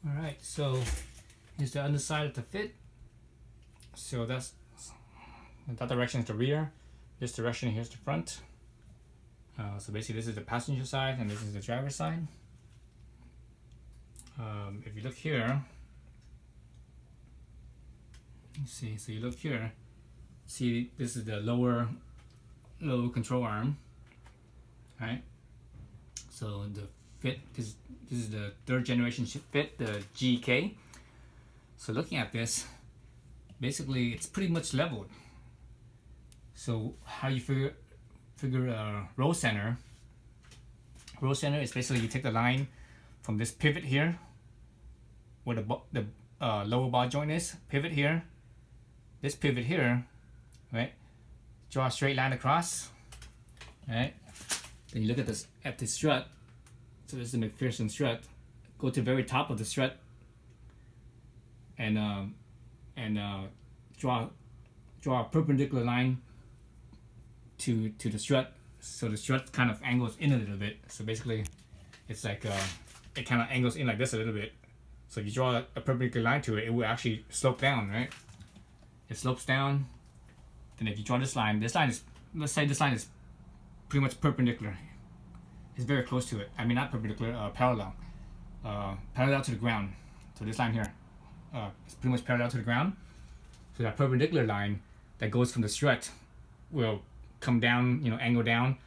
Alright, so here's the underside of the fit. So that direction is the rear. This direction here's the front. So basically this is the passenger side and this is the driver's side. If you look here, see, so you look here, see this is the lower control arm, right? So the fit, this is the third generation fit, the GK. So looking at this, basically it's pretty much leveled. So how you figure roll center? Roll center is basically you take the line from this pivot here, where the lower ball joint is, pivot here, this pivot here, right? Draw a straight line across, right? Then you look at the strut. So this is the McPherson strut. Go to the very top of the strut and draw a perpendicular line to the strut. So the strut kind of angles in a little bit. So basically, it's like it kind of angles in like this a little bit. So if you draw a perpendicular line to it, it will actually slope down, right? It slopes down. Then if you draw this line is, let's say this line is pretty much perpendicular. It's very close to it. I mean, not perpendicular, parallel. Parallel to the ground. So this line here is pretty much parallel to the ground. So that perpendicular line that goes from the strut will come down, angle down,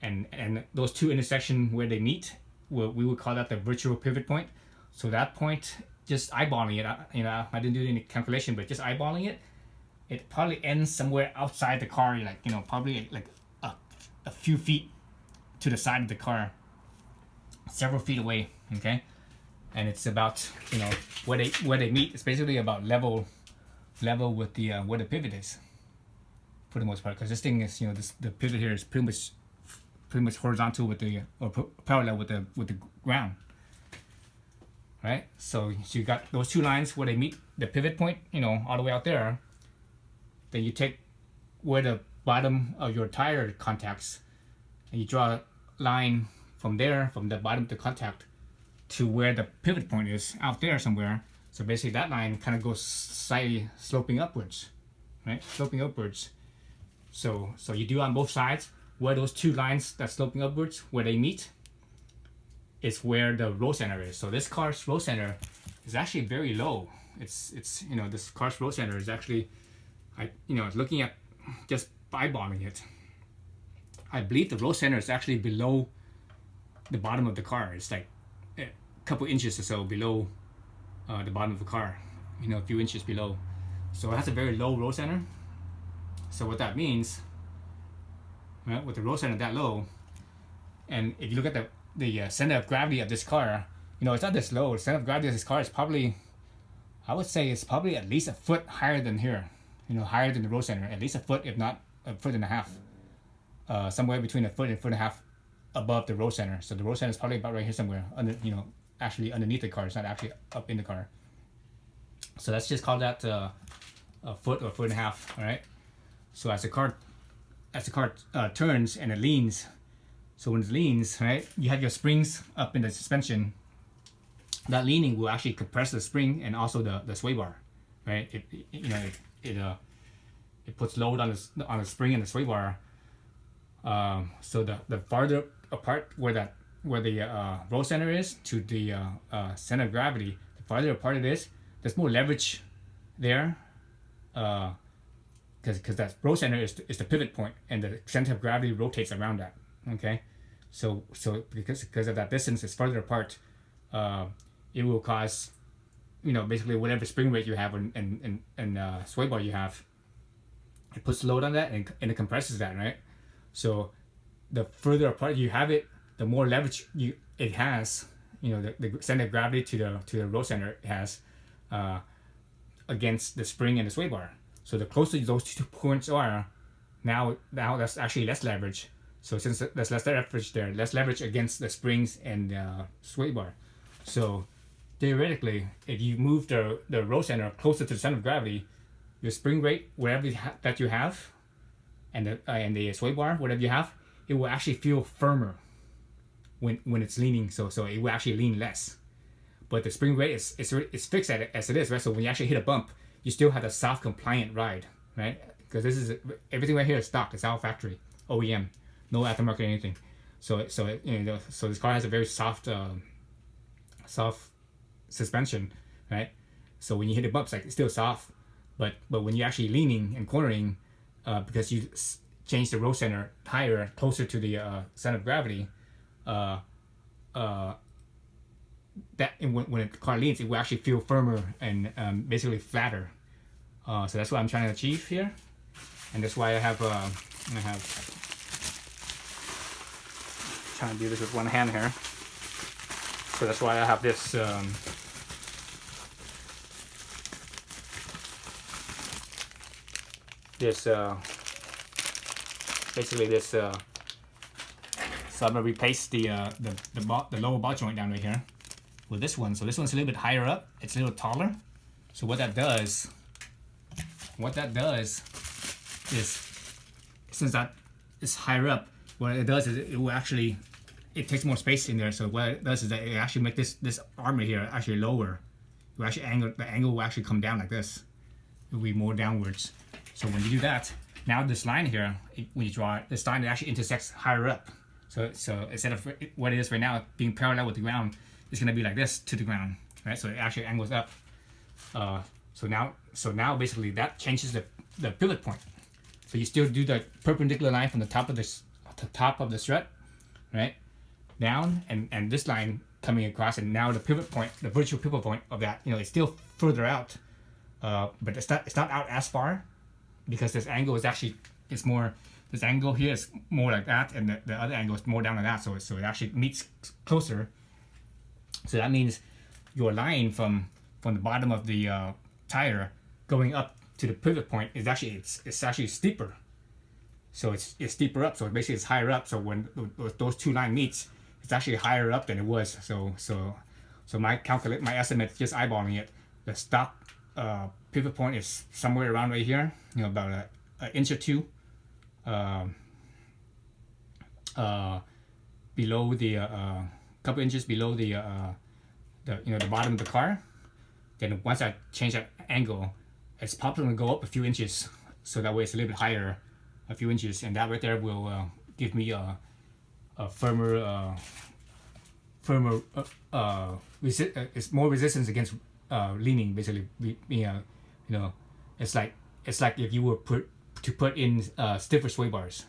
and those two intersections where they meet, we would call that the virtual pivot point. So that point, just eyeballing it, I didn't do any calculation, but just eyeballing it, it probably ends somewhere outside the car, probably like a few feet to the side of the car, several feet away, okay? And it's about, where they meet. It's basically about level with the where the pivot is, for the most part, because this thing is, the pivot here is pretty much horizontal with the or parallel with the ground, right? So you got those two lines where they meet the pivot point, all the way out there. Then you take where the bottom of your tire contacts, and you draw a line from there, from the bottom of the contact, to where the pivot point is out there somewhere. So basically that line kind of goes slightly sloping upwards, right? Sloping upwards. So you do on both sides, where those two lines that's sloping upwards, where they meet, is where the roll center is. So this car's roll center is actually very low. It's this car's roll center is actually, looking at just eyeballing it, I believe the roll center is actually below the bottom of the car. It's like a couple inches or so below the bottom of the car, a few inches below. So it has a very low roll center. So what that means, right, with the roll center that low, and if you look at the center of gravity of this car, it's not this low. The center of gravity of this car is probably, I would say it's probably at least a foot higher than here, higher than the roll center, at least a foot, if not a foot and a half. Somewhere between a foot and a foot and a half above the roll center. So the roll center is probably about right here somewhere, actually underneath the car. It's not actually up in the car. So let's just call that a foot or foot and a half. All right. So as the car turns and it leans, so when it leans, right, you have your springs up in the suspension. That leaning will actually compress the spring and also the sway bar, right? It puts load on the spring and the sway bar. So the farther apart where the roll center is to the center of gravity, the farther apart it is, there's more leverage there, because that roll center is the pivot point, and the center of gravity rotates around that. Okay, so because of that distance is farther apart, it will cause, basically whatever spring rate you have and sway bar you have, it puts load on that and it compresses that, right? So the further apart you have it, the more leverage it has, the center of gravity to the roll center has against the spring and the sway bar. So the closer those 2 points are, now that's actually less leverage. So since there's less leverage there, less leverage against the springs and the sway bar. So theoretically, if you move the roll center closer to the center of gravity, your spring rate, whatever that you have, and the sway bar, whatever you have, it will actually feel firmer when it's leaning. So it will actually lean less. but the spring rate is fixed at it as it is, right? So when you actually hit a bump, you still have a soft compliant ride, right? Because this is everything right here is stock. It's our factory, OEM, no aftermarket or anything. So this car has a very soft suspension, right? So when you hit the bumps, like it's still soft, but when you're actually leaning and cornering, because you change the roll center higher, closer to the center of gravity, that when the car leans, it will actually feel firmer and basically flatter. So that's what I'm trying to achieve here, and that's why I have trying to do this with one hand here. So that's why I have this basically this. So I'm gonna replace the lower ball joint down right here with this one. So this one's a little bit higher up. It's a little taller. So what that does is, since that is higher up, what it does is it will actually, it takes more space in there. So what it does is that it actually make this arm right here actually lower. It will actually the angle will actually come down like this. It will be more downwards. So when you do that, now this line here, when you draw it, this line it actually intersects higher up. So instead of what it is right now being parallel with the ground, it's gonna be like this to the ground, right? So it actually angles up. So now basically that changes the pivot point. So you still do the perpendicular line from the top of the strut, right, down, and this line coming across, and now the pivot point, the virtual pivot point of that, it's still further out, but it's not out as far, because this angle is actually this angle here is more like that, and the other angle is more down like that. So it actually meets closer. So that means your line from the bottom of the tire going up to the pivot point is actually it's actually steeper. So it's steeper up. So basically it's higher up. So when those two lines meets, it's actually higher up than it was. So my estimate, just eyeballing it, the stock pivot point is somewhere around right here. About an inch or two below the couple inches below the bottom of the car. Then once I change that angle, it's probably going to go up a few inches, so that way it's a little bit higher, a few inches, and that right there will give me a firmer it's more resistance against leaning. Basically, it's like if you were to put in stiffer sway bars.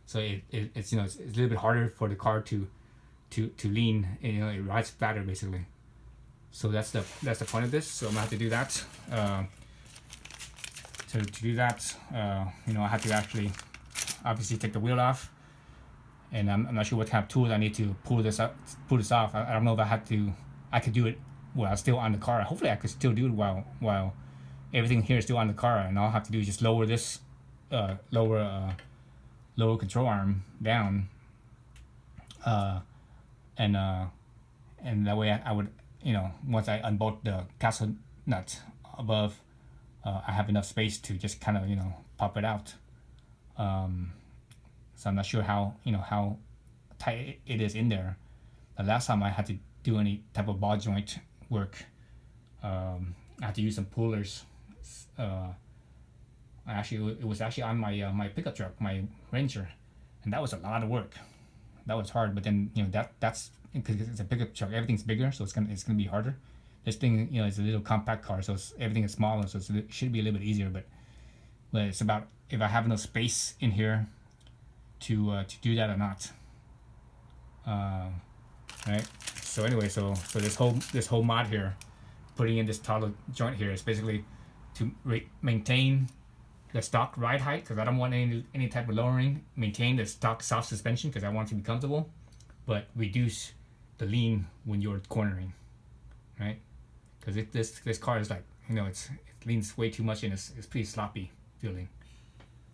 So it's a little bit harder for the car to lean, and it rides flatter basically. So that's the point of this. So I'm gonna have to do that. So to do that, I have to actually obviously take the wheel off, and I'm not sure what kind of tools I need to pull this off. I don't know if I could do it while I'm still on the car. Hopefully I could still do it while everything here is still on the car, and all I have to do is just lower this lower control arm down, and that way I would, once I unbolt the castle nut above, I have enough space to just kind of pop it out. So I'm not sure how tight it is in there. The last time I had to do any type of ball joint work, I had to use some pullers. It was actually on my pickup truck, my Ranger, and that was a lot of work. That was hard, but then that's because it's a pickup truck. Everything's bigger, so it's gonna be harder. This thing, is a little compact car, so everything is smaller, so it should be a little bit easier. But it's about if I have enough space in here to do that or not. Right. So anyway, so this whole mod here, putting in this taller joint here, is basically to maintain the stock ride height, because I don't want any type of lowering. Maintain the stock soft suspension, because I want it to be comfortable, but reduce the lean when you're cornering, right? Because this car is like, it leans way too much, and it's pretty sloppy feeling.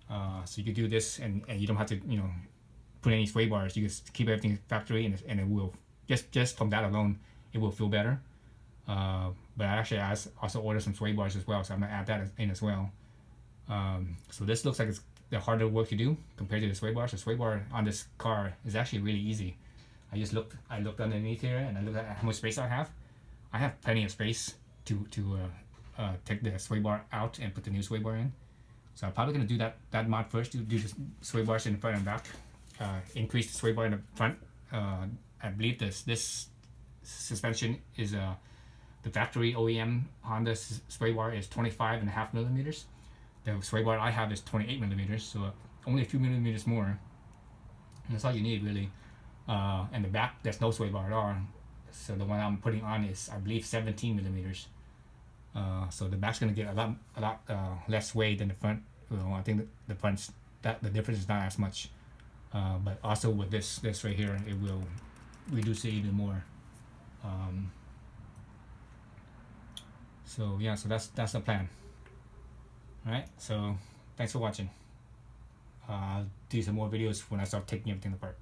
So you could do this, and you don't have to put any sway bars. You just keep everything factory, and it will just from that alone it will feel better. But actually I also ordered some sway bars as well, so I'm gonna add that in as well. So this looks like it's the harder work to do compared to the sway bars. The sway bar on this car is actually really easy. I looked underneath here, and I looked at how much space I have. I have plenty of space to take the sway bar out and put the new sway bar in. So I'm probably gonna do that mod first, to do the sway bars in the front and back, increase the sway bar in the front. I believe this suspension is the factory OEM Honda sway bar is 25.5 millimeters. The sway bar I have is 28 millimeters, so only a few millimeters more. And that's all you need really. And the back, there's no sway bar at all. So the one I'm putting on is, I believe, 17 millimeters. So the back's gonna get a lot less sway than the front. I think the front's the difference is not as much. But also with this right here, it will reduce it even more. So yeah, so that's the plan. All right. So thanks for watching. I'll do some more videos when I start taking everything apart.